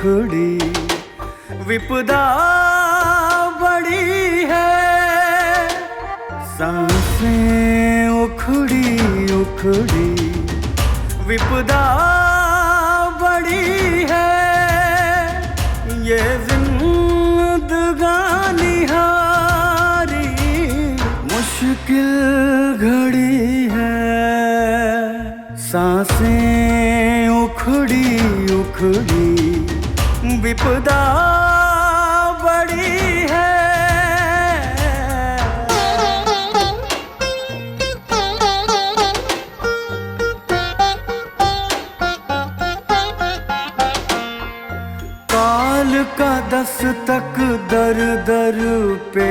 उखड़ी विपदा बड़ी है। सांसें उखड़ी उखड़ी विपदा बड़ी है। ये जिंदगानी हारी मुश्किल घड़ी है। सांसें उखड़ी उखड़ी विपदा बड़ी है। काल का दस्तक दर दर पे,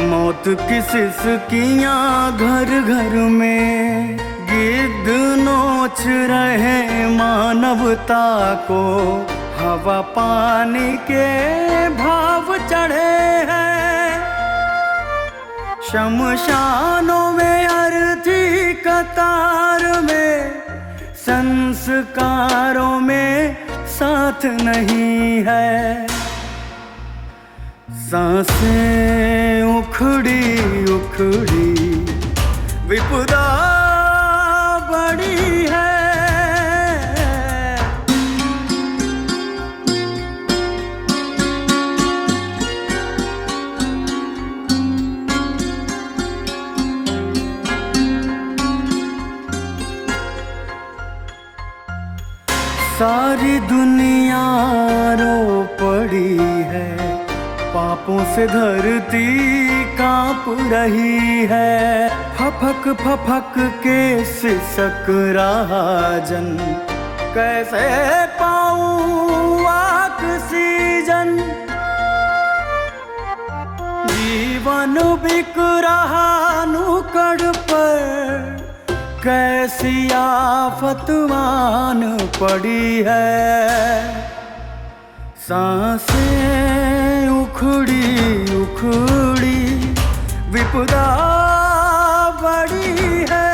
मौत की सिसकियां घर घर में। गिद्ध नोच रहे मानवता को, हवा पानी के भाव चढ़े हैं। शमशानों में अर्थी कतार में, संस्कारों में साथ नहीं है। सांसें उखड़ी उखड़ी विपदा बड़ी है। सारी दुनिया रो पड़ी है, पापों से धरती कांप रही है। फफक फफक के सिसक रहा जन, कैसे पाऊं ऑक्सीजन। जीवन बिक रहा नुकड़ पर, कैसी आफत मान पड़ी है। सांसें उखड़ी उखड़ी विपदा बड़ी है।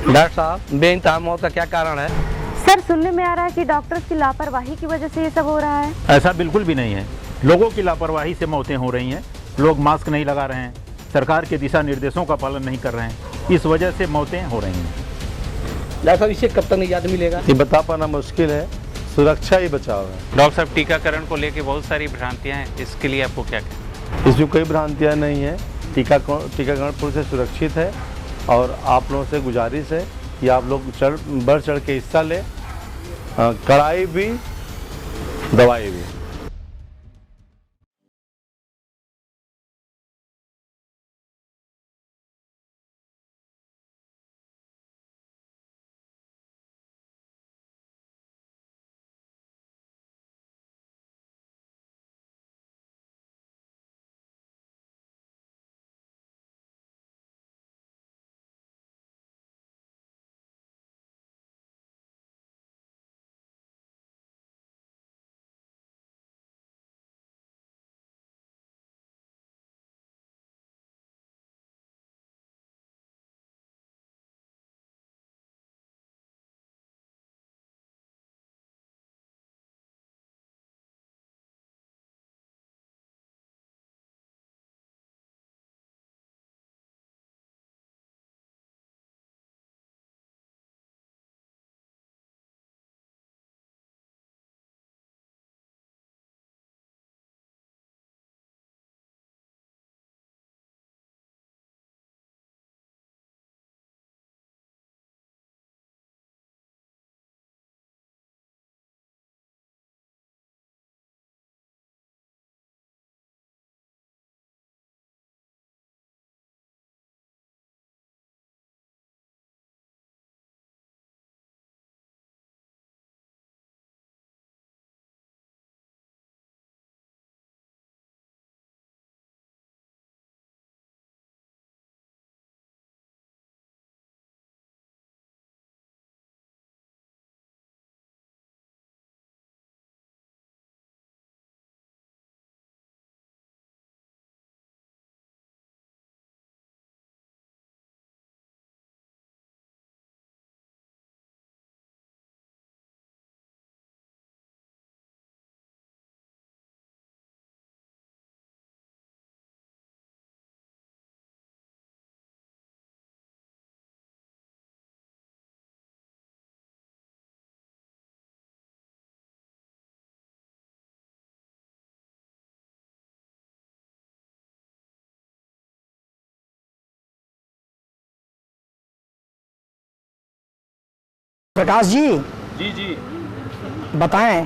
डॉक्टर साहब, बेइंतहा मौत का क्या कारण है? सर, सुनने में आ रहा है कि डॉक्टर्स की लापरवाही की वजह से ये सब हो रहा है। ऐसा बिल्कुल भी नहीं है। लोगों की लापरवाही से मौतें हो रही हैं। लोग मास्क नहीं लगा रहे हैं, सरकार के दिशा निर्देशों का पालन नहीं कर रहे हैं, इस वजह से मौतें हो रही हैं। डॉक्टर साहब, इससे कब तक निजात मिलेगा? ये बता पाना मुश्किल है। सुरक्षा ही बचाव है। डॉक्टर साहब, टीकाकरण को लेकर बहुत सारी भ्रांतियां हैं, इसके लिए आपको क्या कहना? इसमें कोई भ्रांतियाँ नहीं है। टीकाकरण पूरी से सुरक्षित है और आप लोगों से गुजारिश है कि आप लोग बढ़ चढ़ के हिस्सा लें। कड़ाई भी, दवाई भी। प्रकाश जी जी जी। बताएं।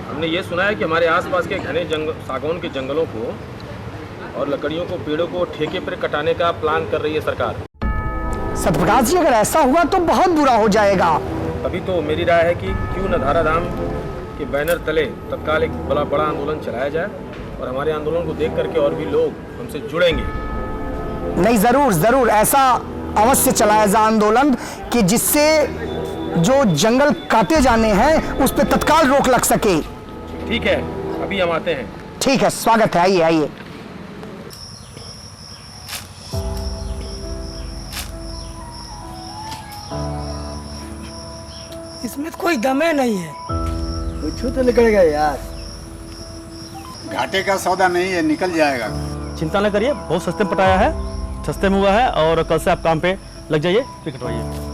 हमने ये सुना है कि हमारे आसपास के घने सागौन के जंगलों को और लकड़ियों को, पेड़ों को ठेके पर कटाने का प्लान कर रही है सरकार। सत्यप्रकाश जी, अगर ऐसा हुआ तो बहुत बुरा हो जाएगा। अभी तो मेरी राय है कि क्यों न धाराधाम के बैनर तले तत्काल एक बड़ा आंदोलन चलाया जाए और हमारे आंदोलन को देख करके और भी लोग हमसे जुड़ेंगे। नहीं, जरूर जरूर ऐसा अवश्य चलाया जाए आंदोलन कि जिससे जो जंगल काटे जाने हैं उस पर तत्काल रोक लग सके। ठीक है, अभी हम आते हैं। ठीक है, स्वागत है, आइए आइए। इसमें कोई दमे नहीं है। कुछ तो निकलेगा यार। घाटे का सौदा नहीं है, निकल जाएगा। चिंता न करिए, बहुत सस्ते में पटाया है, सस्ते में हुआ है और कल से आप काम पे लग जाइए, फिर कटवाइए।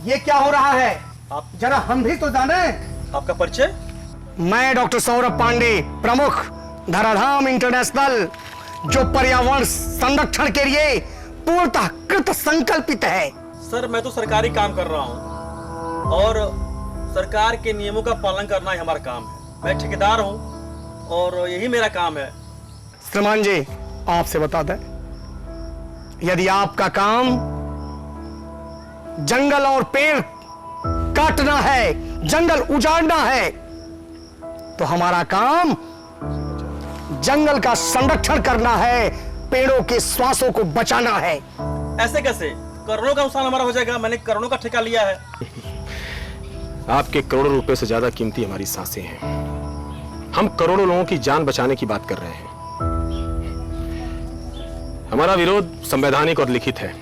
ये क्या हो रहा है? आप जरा हम भी तो जाने। आपका परिचय? मैं डॉक्टर सौरभ पांडे, प्रमुख धराधाम इंटरनेशनल, जो पर्यावरण संरक्षण के लिए पूर्णतः कृत संकल्पित है। सर, मैं तो सरकारी काम कर रहा हूँ और सरकार के नियमों का पालन करना ही हमारा काम है। मैं ठेकेदार हूँ और यही मेरा काम है। श्रीमान जी, आपसे बता दें, यदि आपका काम जंगल और पेड़ काटना है, जंगल उजाड़ना है, तो हमारा काम जंगल का संरक्षण करना है, पेड़ों के श्वासों को बचाना है। ऐसे कैसे? करोड़ों का नुकसान हमारा हो जाएगा। मैंने करोड़ों का ठेका लिया है। आपके करोड़ों रुपए से ज्यादा कीमती हमारी सांसें हैं। हम करोड़ों लोगों की जान बचाने की बात कर रहे हैं। हमारा विरोध संवैधानिक और लिखित है।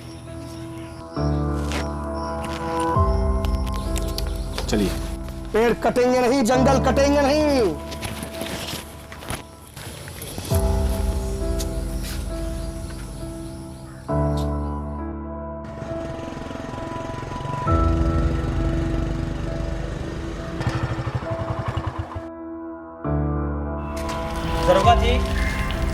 चलिए। पेड़ कटेंगे नहीं, जंगल कटेंगे नहीं। दरोगा जी,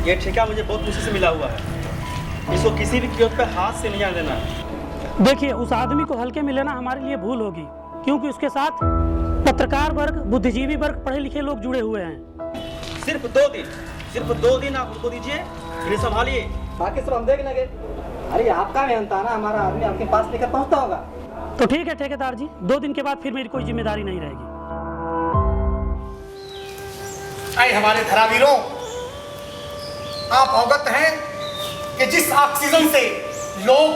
ये ठेका मुझे बहुत मुश्किल से मिला हुआ है। इसको किसी भी कीमत पे हाथ से नहीं आने देना है। देखिए, उस आदमी को हल्के में लेना हमारे लिए भूल होगी, क्योंकि उसके साथ पत्रकार वर्ग, बुद्धिजीवी वर्ग, पढ़े लिखे लोग जुड़े हुए हैं। सिर्फ 2 दिन आप उनको दीजिए, इन्हें संभालिए, बाकी सब हम देख लेंगे। अरे आपका मेहनता ना, हमारा आदमी आपके पास लेकर पहुंचता होगा। तो ठीक है ठेकेदार जी, 2 दिन के बाद फिर मेरी कोई जिम्मेदारी नहीं रहेगी। अरे हमारे धरावीरों, आप अवगत हैं कि जिस ऑक्सीजन से लोग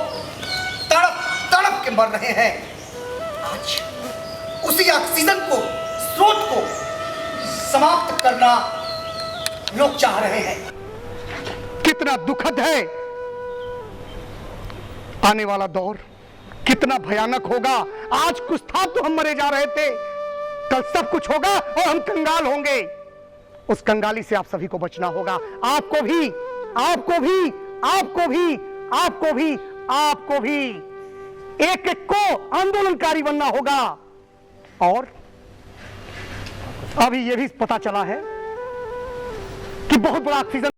तड़प तड़प के मर रहे हैं, आज उसी ऑक्सीजन को, स्रोत को समाप्त करना लोग चाह रहे हैं। कितना दुखद है आने वाला दौर, कितना भयानक होगा। आज कुछ था तो हम मरे जा रहे थे, कल सब कुछ होगा और हम कंगाल होंगे। उस कंगाली से आप सभी को बचना होगा। आपको भी, आपको भी, आपको भी, आपको भी, आपको भी एक एक को आंदोलनकारी बनना होगा। और अभी यह भी पता चला है कि बहुत बड़ा ऑक्सीजन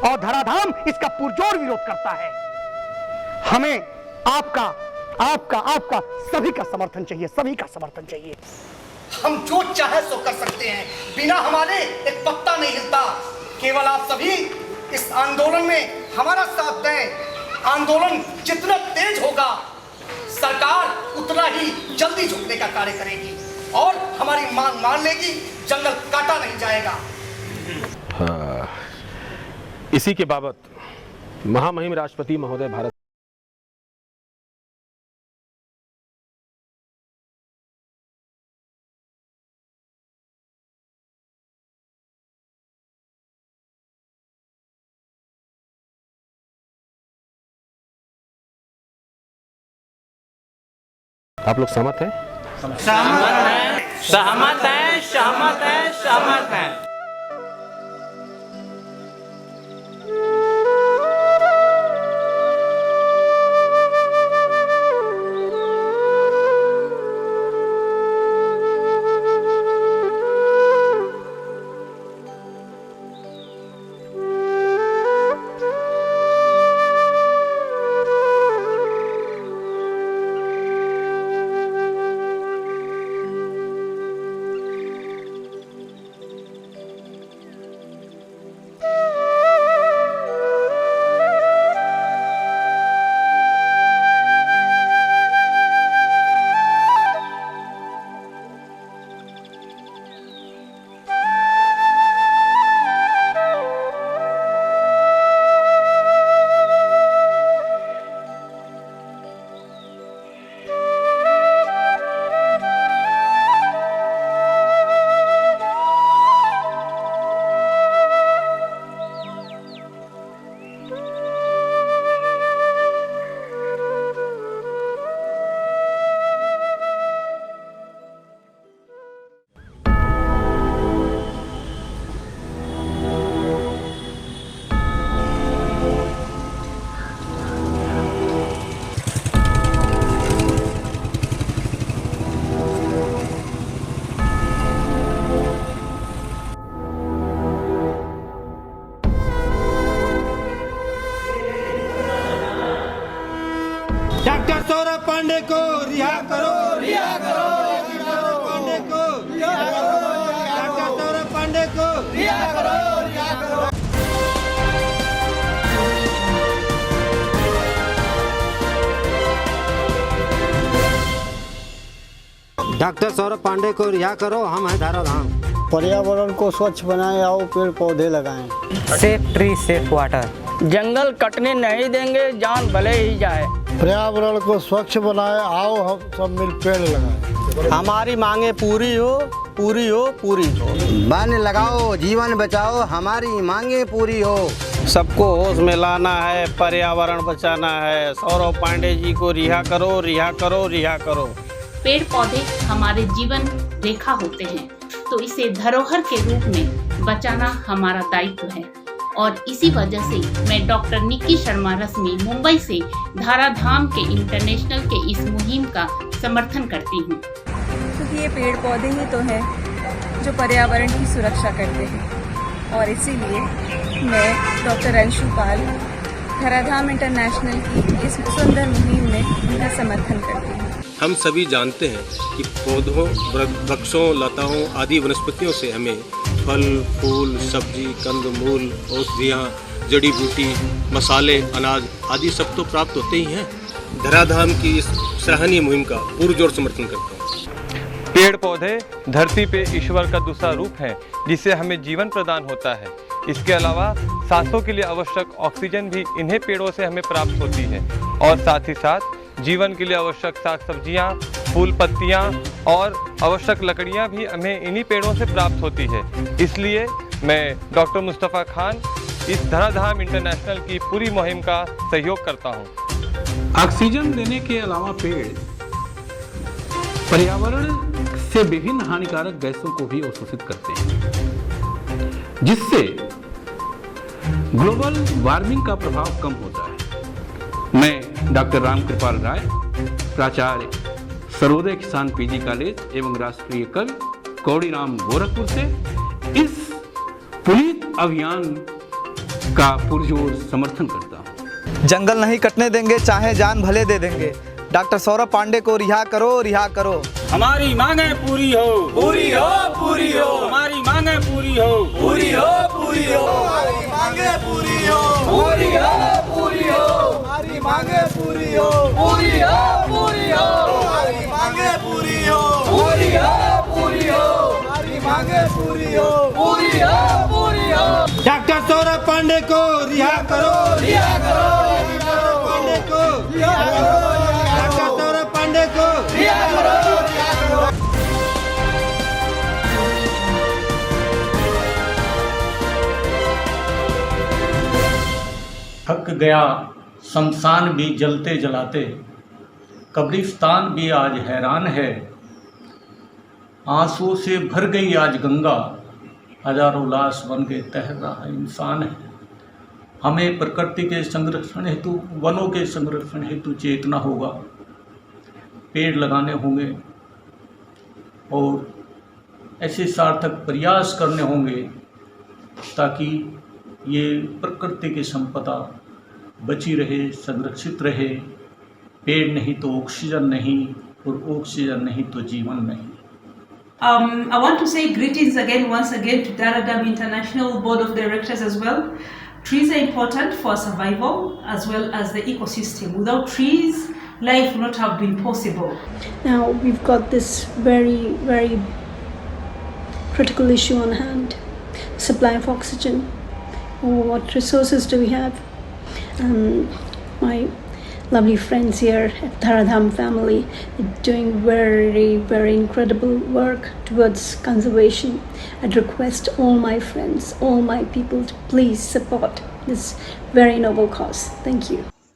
और धराधाम इसका पुरजोर विरोध करता है। हमें आपका आपका आपका सभी का समर्थन चाहिए, सभी का समर्थन चाहिए। हम जो चाहे सो कर सकते हैं, बिना हमारे एक पत्ता नहीं हिलता। केवल आप सभी इस आंदोलन में हमारा साथ दें। आंदोलन जितना तेज होगा, सरकार उतना ही जल्दी झुकने का कार्य करेगी और हमारी मांग मान लेगी। जंगल काटा नहीं जाएगा। हाँ, इसी के बाबत महामहिम राष्ट्रपति महोदय भारत आप लोग सहमत हैं? सहमत हैं, सहमत हैं, सहमत हैं, सहमत हैं। डॉक्टर सौरभ पांडे को रिहा करो, रिहा करो, डॉक्टर पांडे को रिहा करो, डॉक्टर सौरभ पांडे को रिहा करो, रिहा करो। डॉक्टर सौरभ पांडे को रिहा करो, हम हैं धाराधाम। पर्यावरण को स्वच्छ बनाएं, आओ पेड़ पौधे लगाएं। Save tree save water. जंगल कटने नहीं देंगे, जान भले ही जाए। पर्यावरण को स्वच्छ बनाएं, आओ हम सब मिल पेड़ लगाएं। हमारी मांगे पूरी हो, पूरी हो, पूरी हो। वन लगाओ, जीवन बचाओ, हमारी मांगे पूरी हो। सबको होश में लाना है, पर्यावरण बचाना है। सौरभ पांडे जी को रिहा करो, रिहा करो, रिहा करो। पेड़ पौधे हमारे जीवन रेखा होते हैं, तो इसे धरोहर के रूप में बचाना हमारा दायित्व है। और इसी वजह से मैं डॉक्टर निक्की शर्मा रश्मि मुंबई से धाराधाम के इंटरनेशनल के इस मुहिम का समर्थन करती हूँ। क्योंकि ये पेड़ पौधे ही तो हैं जो पर्यावरण की सुरक्षा करते हैं, और इसीलिए मैं डॉक्टर अंशु पाल धाराधाम इंटरनेशनल की इस सुंदर मुहिम में उनका समर्थन करती हूँ। हम सभी जानते हैं कि पौधों, वृक्षों, लताओं आदि वनस्पतियों से हमें फल, फूल, सब्जी, कंदमूल, औषधियाँ, जड़ी बूटी, मसाले, अनाज आदि सब तो प्राप्त होते ही हैं। धराधाम की इस सराहनीय मुहिम का पुरजोर समर्थन करता हूँ। पेड़ पौधे धरती पे ईश्वर का दूसरा रूप है, जिससे हमें जीवन प्रदान होता है। इसके अलावा सांसों के लिए आवश्यक ऑक्सीजन भी इन्हीं पेड़ों से हमें प्राप्त होती है, और साथ ही साथ जीवन के लिए आवश्यक साग सब्जियाँ, फूल पत्तियाँ और आवश्यक लकड़ियाँ भी हमें इन्हीं पेड़ों से प्राप्त होती है। इसलिए मैं डॉक्टर मुस्तफ़ा खान इस धराधाम इंटरनेशनल की पूरी मुहिम का सहयोग करता हूँ। ऑक्सीजन देने के अलावा पेड़ पर्यावरण से विभिन्न हानिकारक गैसों को भी अवशोषित करते हैं, जिससे ग्लोबल वार्मिंग का प्रभाव कम होता है। मैं डॉक्टर रामकृपाल राय, प्राचार्य सर्वोदय किसान पीजी कॉलेज एवं राष्ट्रीय कवि कौड़ीराम गोरखपुर से इस पुनीत अभियान का पुरजोर समर्थन करता हूँ। जंगल नहीं कटने देंगे, चाहे जान भले दे देंगे। डॉक्टर सौरभ पांडे को रिहा करो, रिहा करो। हमारी मांगे पूरी हो, पूरी हो, पूरी हो। हमारी मांगे पूरी हो, पूरी हो, पूरी हो। हमारी मांगे पूरी हो, पूरी हो, पूरी हो। हमारी मांगे पूरी हो, पूरी हो, पूरी हो। हमारी मांगे पूरी हो, पूरी हो, पूरी हो। हमारी मांगे पूरी हो, पूरी हो, पूरी हो। डॉक्टर सौरभ पांडे को रिहा करो, रिहा करो। डॉक्टर पांडे को रिहा करो, डॉक्टर सौरभ पांडे को रिहा करो। थक गया शमशान भी जलते जलाते, कब्रिस्तान भी आज हैरान है। आंसुओं से भर गई आज गंगा, हजारों लाश बन के तैर रहा इंसान है। हमें प्रकृति के संरक्षण हेतु, वनों के संरक्षण हेतु चेतना होगा, पेड़ लगाने होंगे और ऐसे सार्थक प्रयास करने होंगे ताकि ये प्रकृति की संपदा बची रहे, संरक्षित रहे। पेड़ नहीं तो ऑक्सीजन नहीं, और ऑक्सीजन नहीं तो जीवन नहीं। I want to say greetings once again to Dharadham International Board of Directors as well. Trees are important for survival as well as the ecosystem. Without trees, life would not have been possible. Now we've got this very, very critical issue on hand, supply of oxygen. What resources do we have? My lovely friends here at Dharadham family are doing very, very incredible work towards conservation. I'd request all my friends, all my people to please support this very noble cause. Thank you.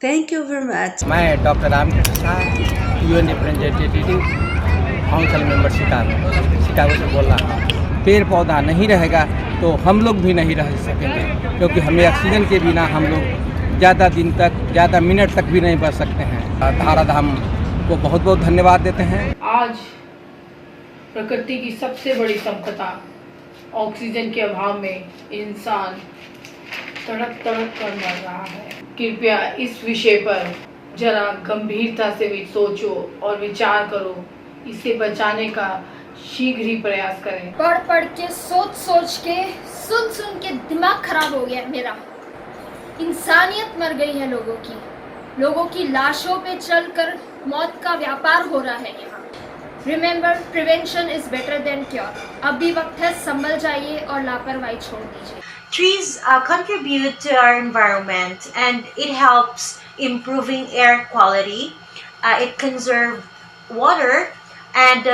Thank you very much. मैं doctor Ramakrishna UN representative council member Chicago से बोल रहा हूँ। पेड़ पौधा नहीं रहेगा तो हम लोग भी नहीं रह सकेंगे, क्योंकि हमें ऑक्सीजन के बिना हम लोग ज़्यादा दिन तक, ज़्यादा मिनट तक भी नहीं बच सकते हैं। धाराधाम को बहुत बहुत धन्यवाद देते हैं। आज प्रकृति की सबसे बड़ी संपदा ऑक्सीजन के अभाव में इंसान तड़प तड़प कर मर रहा है। कृपया इस विषय पर जरा गंभीरता से भी सोचो और विचार करो। इसे बचाने का शीघ्र ही प्रयास करें। पढ़ पढ़ के, सोच सोच के, सुन सुन के दिमाग खराब हो गया मेरा। इंसानियत मर गई है लोगों की लाशों पे चलकर मौत का व्यापार हो रहा है यहाँ। Remember, prevention is better than cure. अभी वक्त है, संभल जाइए और लापरवाही छोड़ दीजिए। Trees contribute to our environment and it helps improving air quality. It conserves water and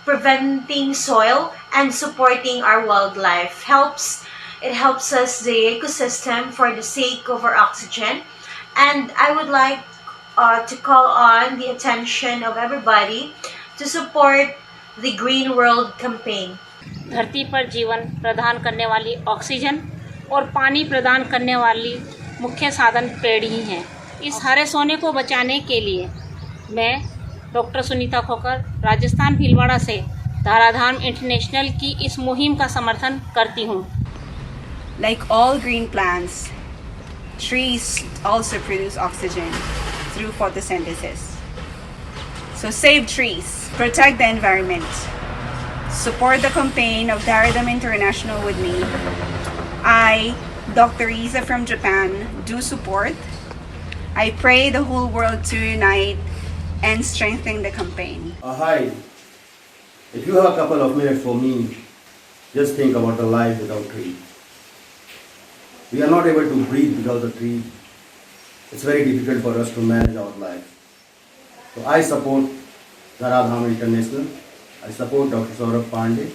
preventing soil and supporting our wildlife. It helps us the ecosystem for the sake of our oxygen. And I would like to call on the attention of everybody to support the Green World campaign. धरती पर जीवन प्रदान करने वाली oxygen और पानी प्रदान करने वाली मुख्य साधन पेड़ ही हैं। इस हरे सोने को बचाने के लिए मैं डॉक्टर सुनीता खोकर राजस्थान भीलवाड़ा से धाराधाम इंटरनेशनल की इस मुहिम का समर्थन करती हूँ। Like all green plants, trees also produce oxygen through photosynthesis. So save trees, protect the environment, support the campaign of Dharadam International with me. I, Dr. Isa from Japan, do support. I pray the whole world to unite and strengthen the campaign. Hi, if you have a couple of minutes for me, just think about the life without trees. We are not able to breathe without the trees. It's very difficult for us to manage our life. So I support Dharadham International. I support Dr. Saurabh Pandey.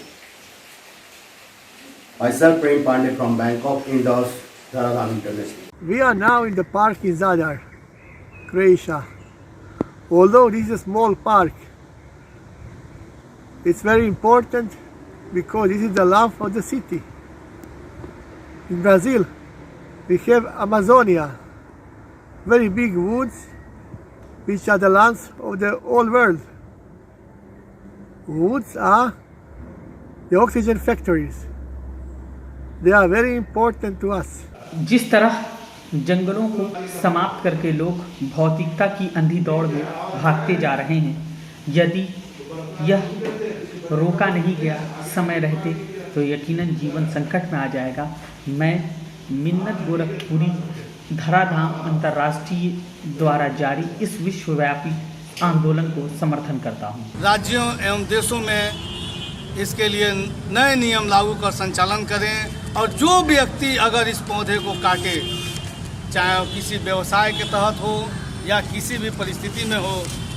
Myself, Prem Pandey from Bangkok, endorse Dharadham International. We are now in the park in Zadar, Croatia. Although this is a small park, it's very important because this is the lamp of the city. In Brazil, we have Amazonia, very big woods, which are the lands of the whole world. Woods are the oxygen factories. They are very important to us. जिस तरह जंगलों को समाप्त करके लोग भौतिकता की अंधी दौड़ में भागते जा रहे हैं, यदि यह रोका नहीं गया समय रहते तो यकीनन जीवन संकट में आ जाएगा। मैं मिन्नत गोरखपुरी धराधाम अंतर्राष्ट्रीय द्वारा जारी इस विश्वव्यापी आंदोलन को समर्थन करता हूँ। राज्यों एवं देशों में इसके लिए नए नियम लागू कर संचालन करें और जो व्यक्ति अगर इस पौधे को काटे, चाहे वो किसी व्यवसाय के तहत हो या किसी भी परिस्थिति में हो,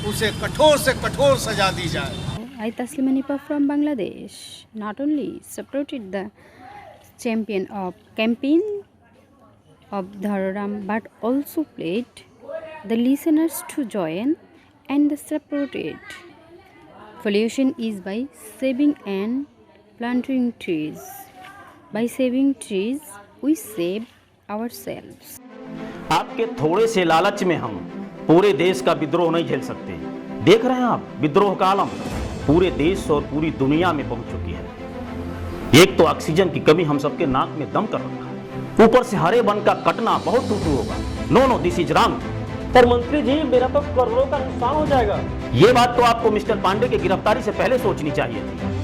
उसे कठोर से कठोर सजा दी जाए। I, Taslima Nipa from Bangladesh, not only supported the champion of campaign of Dharadam but also pledged the listeners to join and support it. Pollution is by saving and planting trees. By saving trees, we save ourselves. आपके थोड़े से लालच में हम पूरे देश का विद्रोह नहीं झेल सकते। देख रहे हैं आप, विद्रोह का आलम पूरे देश और पूरी दुनिया में पहुंच चुकी है। एक तो ऑक्सीजन की कमी हम सबके नाक में दम कर रखा है, ऊपर से हरे वन का कटना बहुत टूटू होगा। No, this is wrong. पर मंत्री जी, मेरा तो करोड़ों का नुकसान हो जाएगा। ये बात तो आपको मिस्टर पांडे की गिरफ्तारी से पहले सोचनी चाहिए थी।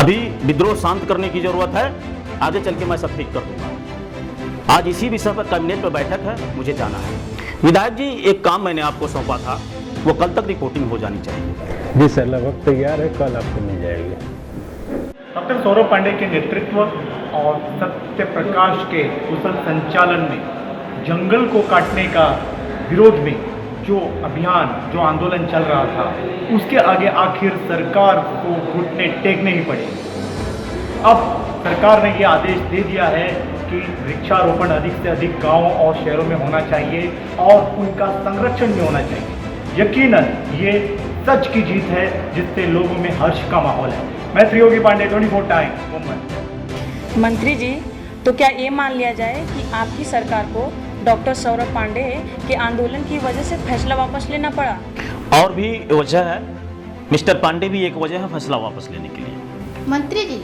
अभी विद्रोह शांत करने की जरूरत है, आगे चल के मैं सब ठीक कर दूंगा। आज इसी विषय पर कैबिनेट में बैठक है, मुझे जाना है। विधायक जी, एक काम मैंने आपको सौंपा था, वो कल तक रिपोर्टिंग हो जानी चाहिए। जी सर, लगभग तैयार है, कल आपको मिल जाएगी। डॉक्टर सौरभ पांडे के नेतृत्व और सत्य प्रकाश के कुशल संचालन में जंगल को काटने का विरोध में जो अभियान, जो आंदोलन चल रहा था, उसके आगे आखिर सरकार को घुटने टेकने ही पड़े। अब सरकार ने ये आदेश दे दिया है कि वृक्षारोपण अधिक से अधिक गांवों और शहरों में होना चाहिए और उनका संरक्षण भी होना चाहिए। यकीनन ये सच की जीत है, जिससे लोगों में हर्ष का माहौल है। मैं त्रियोगी पांडे, 24 टाइम, मुंबई। मंत्री जी, तो क्या ये मान लिया जाए कि आपकी सरकार को डॉक्टर सौरभ पांडे के आंदोलन की वजह से फैसला वापस लेना पड़ा? और भी वजह है, मिस्टर पांडे भी एक वजह है फैसला वापस लेने के लिए। मंत्री जी,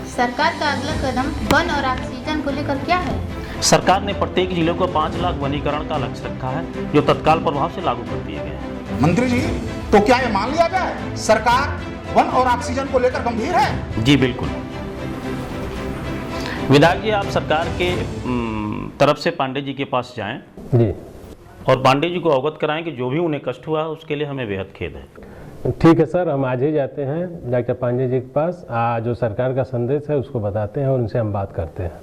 सरकार का अगला कदम वन और ऑक्सीजन को लेकर क्या है? सरकार ने प्रत्येक जिले को 5 लाख वनीकरण का लक्ष्य रखा है, जो तत्काल प्रभाव से लागू कर दिए गए हैं। मंत्री जी, तो क्या ये मान लिया जाए सरकार वन और ऑक्सीजन को लेकर गंभीर है? जी बिल्कुल। विधायक जी, आप सरकार के तरफ से पांडे जी के पास जाएं जी, और पांडे जी को अवगत कराएं कि जो भी उन्हें कष्ट हुआ है उसके लिए हमें बेहद खेद है। ठीक है सर, हम आज ही जाते हैं डॉक्टर पांडे जी के पास। जो सरकार का संदेश है उसको बताते हैं और उनसे हम बात करते हैं।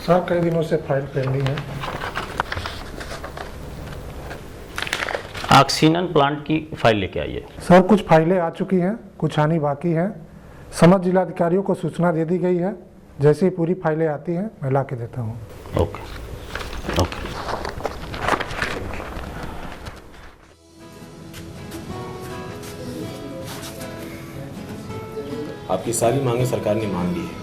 सर, कई दिनों से फाइल पेंडिंग है। ऑक्सीजन प्लांट की फाइल लेके आइए। सर, कुछ फाइलें आ चुकी हैं, कुछ आनी बाकी हैं। समस्त जिलाधिकारियों को सूचना दे दी गई है। जैसे ही पूरी फाइलें आती हैं मैं ला के देता हूँ। Okay okay. आपकी सारी मांगें सरकार ने मान ली है।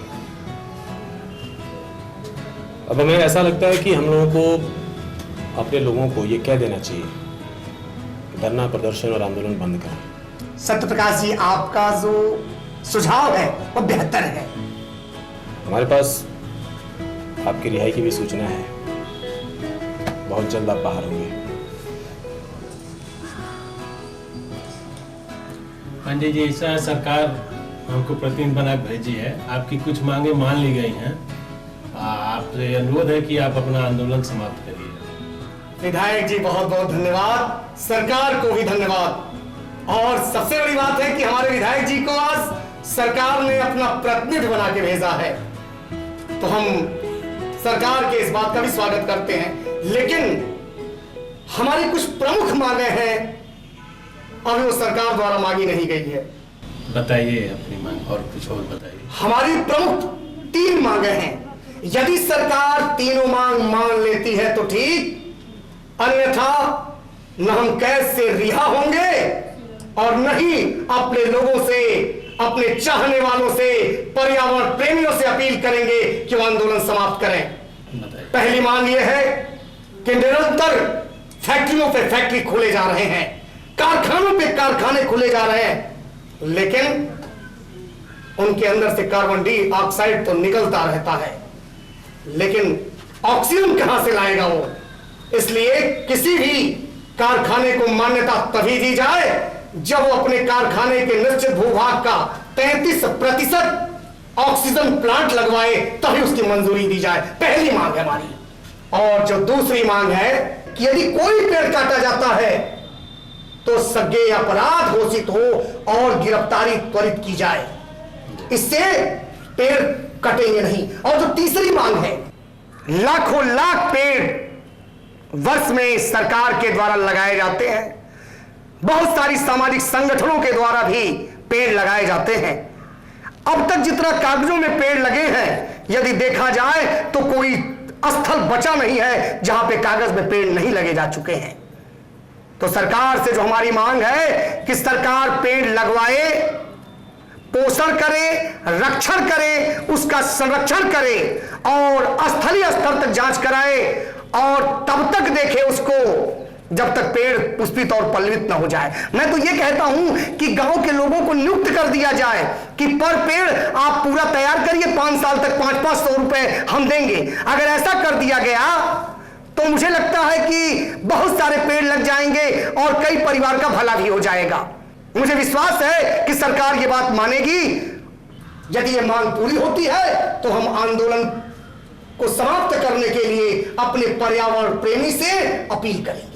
अब हमें ऐसा लगता है कि हम लोगों को अपने लोगों को ये कह देना चाहिए कि धरना प्रदर्शन और आंदोलन बंद करें। सत्य प्रकाश जी, आपका जो सुझाव है वो बेहतर है। हमारे पास आपकी रिहाई की भी सूचना है। बहुत जल्द आप बाहर होंगे। पांडे जी, ऐसा है, सरकार हमको प्रतिनिधि बना भेजी है। आपकी कुछ मांगे मान ली गई हैं। आपसे अनुरोध है कि आप अपना आंदोलन समाप्त करिए। विधायक जी, बहुत बहुत धन्यवाद। सरकार को भी धन्यवाद। और सबसे बड़ी बात है कि हमारे विधायक जी को आज सरकार ने अपना प्रतिनिधि बना के भेजा है, तो हम सरकार के इस बात का भी स्वागत करते हैं। लेकिन हमारी कुछ प्रमुख मांगे हैं, अभी वो सरकार द्वारा मांगी नहीं गई है। बताइए अपनी मांग, और कुछ और बताइए। हमारी प्रमुख 3 मांगे हैं। यदि सरकार तीनों मांग मान लेती है तो ठीक, अन्यथा न हम कैद से रिहा होंगे और न ही अपने लोगों से, अपने चाहने वालों से, पर्यावरण प्रेमियों से अपील करेंगे कि वो आंदोलन समाप्त करें। पहली मांग ये है कि निरंतर फैक्ट्रियों पे फैक्ट्री खोले जा रहे हैं, कारखानों पे कारखाने खुले जा रहे हैं, लेकिन उनके अंदर से कार्बन डाइऑक्साइड तो निकलता रहता है, लेकिन ऑक्सीजन कहां से लाएगा वो? इसलिए किसी भी कारखाने को मान्यता तभी दी जाए जब वो अपने कारखाने के निश्चित भूभाग का 33% ऑक्सीजन प्लांट लगवाए, तभी उसकी मंजूरी दी जाए। पहली मांग है हमारी। और जो दूसरी मांग है कि यदि कोई पेड़ काटा जाता है तो सज्ञेय अपराध घोषित हो और गिरफ्तारी त्वरित की जाए, इससे पेड़ कटेंगे नहीं। और जो तीसरी मांग है, लाखों लाख पेड़ वर्ष में सरकार के द्वारा लगाए जाते हैं, बहुत सारी सामाजिक संगठनों के द्वारा भी पेड़ लगाए जाते हैं। अब तक जितना कागजों में पेड़ लगे हैं, यदि देखा जाए तो कोई स्थल बचा नहीं है जहां पे कागज में पेड़ नहीं लगे जा चुके हैं। तो सरकार से जो हमारी मांग है कि सरकार पेड़ लगवाए, पोषण करे, रक्षण करे, उसका संरक्षण करे और स्थलीय स्तर तक जांच कराए और तब तक देखे उसको जब तक पेड़ पुष्पित और पल्लवित न हो जाए। मैं तो ये कहता हूं कि गांव के लोगों को नियुक्त कर दिया जाए कि पर पेड़ आप पूरा तैयार करिए, 5 साल तक 500-500 रुपए हम देंगे। अगर ऐसा कर दिया गया तो मुझे लगता है कि बहुत सारे पेड़ लग जाएंगे और कई परिवार का भला भी हो जाएगा। मुझे विश्वास है कि सरकार ये बात मानेगी। यदि ये मांग पूरी होती है तो हम आंदोलन को समाप्त करने के लिए अपने पर्यावरण प्रेमी से अपील करेंगे।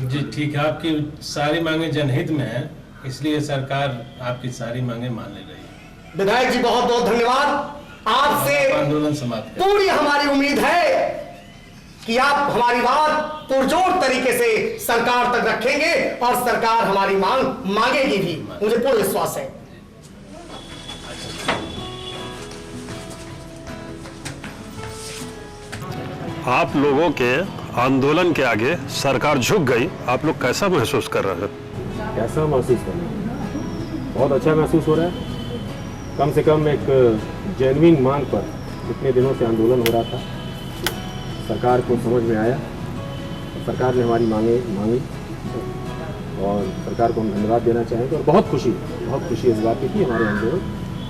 जी ठीक है, आपकी सारी मांगे जनहित में है, इसलिए सरकार आपकी सारी मांगे मान ले रही है। विधायक जी, बहुत बहुत धन्यवाद। आपसे आंदोलन समाप्त पूरी हमारी उम्मीद है कि आप हमारी बात पुरजोर तरीके से सरकार तक रखेंगे और सरकार हमारी मांग मांगेगी भी, मुझे पूर्ण विश्वास है। आप लोगों के आंदोलन के आगे सरकार झुक गई, आप लोग कैसा महसूस कर रहे हैं? कैसा महसूस कर रहे हैं? बहुत अच्छा महसूस हो रहा है। कम से कम एक जेन्युइन मांग पर इतने दिनों से आंदोलन हो रहा था, सरकार को समझ में आया, सरकार ने हमारी मांगी और सरकार को हम धन्यवाद देना चाहेंगे। और बहुत खुशी इस बात की कि हमारे आंदोलन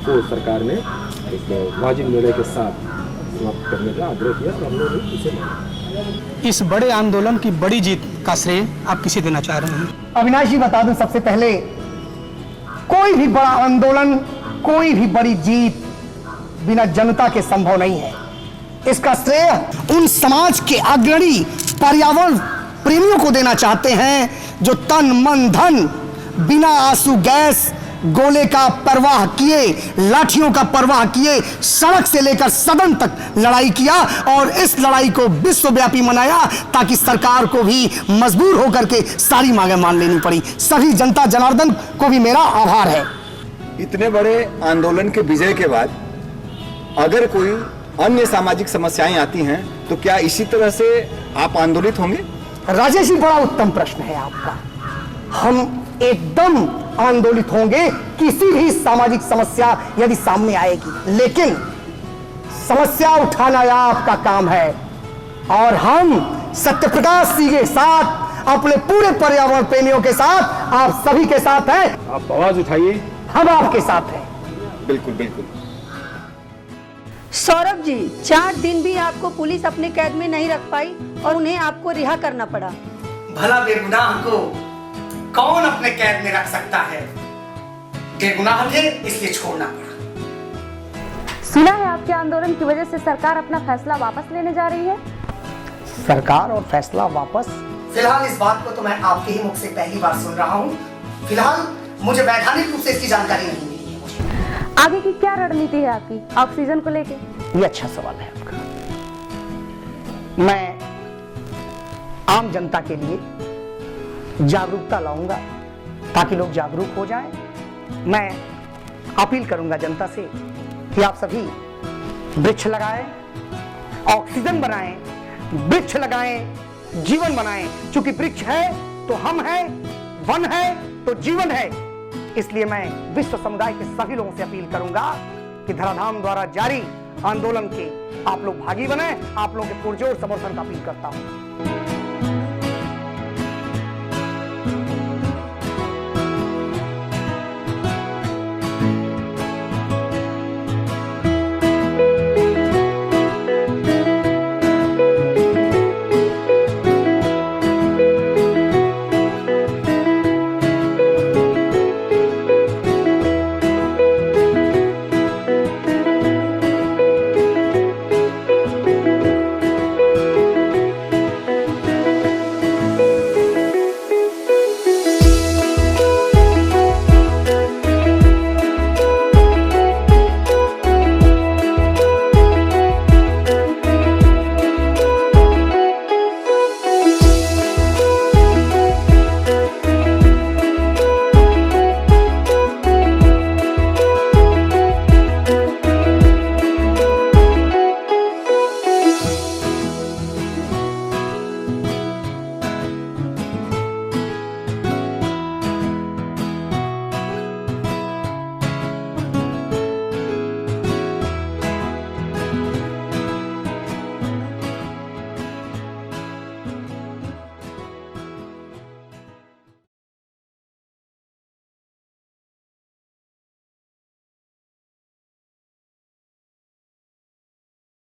को सरकार ने एक वाजिब निर्णय के साथ समाप्त करने का आग्रह किया और हम लोग इसे माने। इस बड़े आंदोलन की बड़ी जीत का श्रेय आप किसे देना चाह रहे हैं? अविनाश जी बता दूं, सबसे पहले कोई भी बड़ा आंदोलन, कोई भी बड़ी जीत बिना जनता के संभव नहीं है। इसका श्रेय उन समाज के अग्रणी पर्यावरण प्रेमियों को देना चाहते हैं जो तन मन धन बिना आंसू गैस गोले का परवाह किए, लाठियों का परवाह किए, सड़क से लेकर सदन तक लड़ाई किया और इस लड़ाई को विश्वव्यापी मनाया ताकि सरकार को भी मजबूर होकर के सारी मांगें मान लेनी पड़ी। सभी जनता जनार्दन को भी मेरा आभार है। इतने बड़े आंदोलन के विजय के बाद अगर कोई अन्य सामाजिक समस्याएं आती हैं तो क्या इसी तरह से आप आंदोलित होंगे? राजेश जी, बड़ा उत्तम प्रश्न है आपका। हम एकदम आंदोलित होंगे किसी भी सामाजिक समस्या यदि सामने आएगी, लेकिन समस्या उठाना आपका काम है और हम सत्यप्रकाश जी के साथ, अपने पूरे पर्यावरण प्रेमियों के साथ, आप सभी के साथ हैं। आप आवाज उठाइए, हम आपके साथ हैं। बिल्कुल बिल्कुल। सौरभ जी, 4 दिन भी आपको पुलिस अपने कैद में नहीं रख पाई और उन्हें आपको रिहा करना पड़ा। भला बेगुनाह को कौन अपने कैद में रख सकता है? बेगुनाह थे इसलिए छोड़ना पड़ा। सुना है आपके आंदोलन की वजह से सरकार अपना फैसला वापस लेने जा रही है। सरकार और फैसला वापस? फिलहाल इस बात को तो मैं आपके ही मुख से पहली बार सुन रहा हूँ। फिलहाल मुझे वैधानिक रूप से इसकी जानकारी नहीं मिली है मुझे। आगे की क्या रणनीति है आपकी ऑक्सीजन को लेके? ये अच्छा सवाल है आपका। मैं आम जनता के लिए जागरूकता लाऊंगा ताकि लोग जागरूक हो जाएं। मैं अपील करूंगा जनता से कि आप सभी वृक्ष लगाएं, ऑक्सीजन बनाएं, वृक्ष लगाएं, जीवन बनाएं। क्योंकि वृक्ष है तो हम हैं, वन है तो जीवन है। इसलिए मैं विश्व समुदाय के सभी लोगों से अपील करूंगा कि धराधाम द्वारा जारी आंदोलन के आप लोग भागी बने। आप लोगों के पुरजोर समर्थन का अपील करता हूं।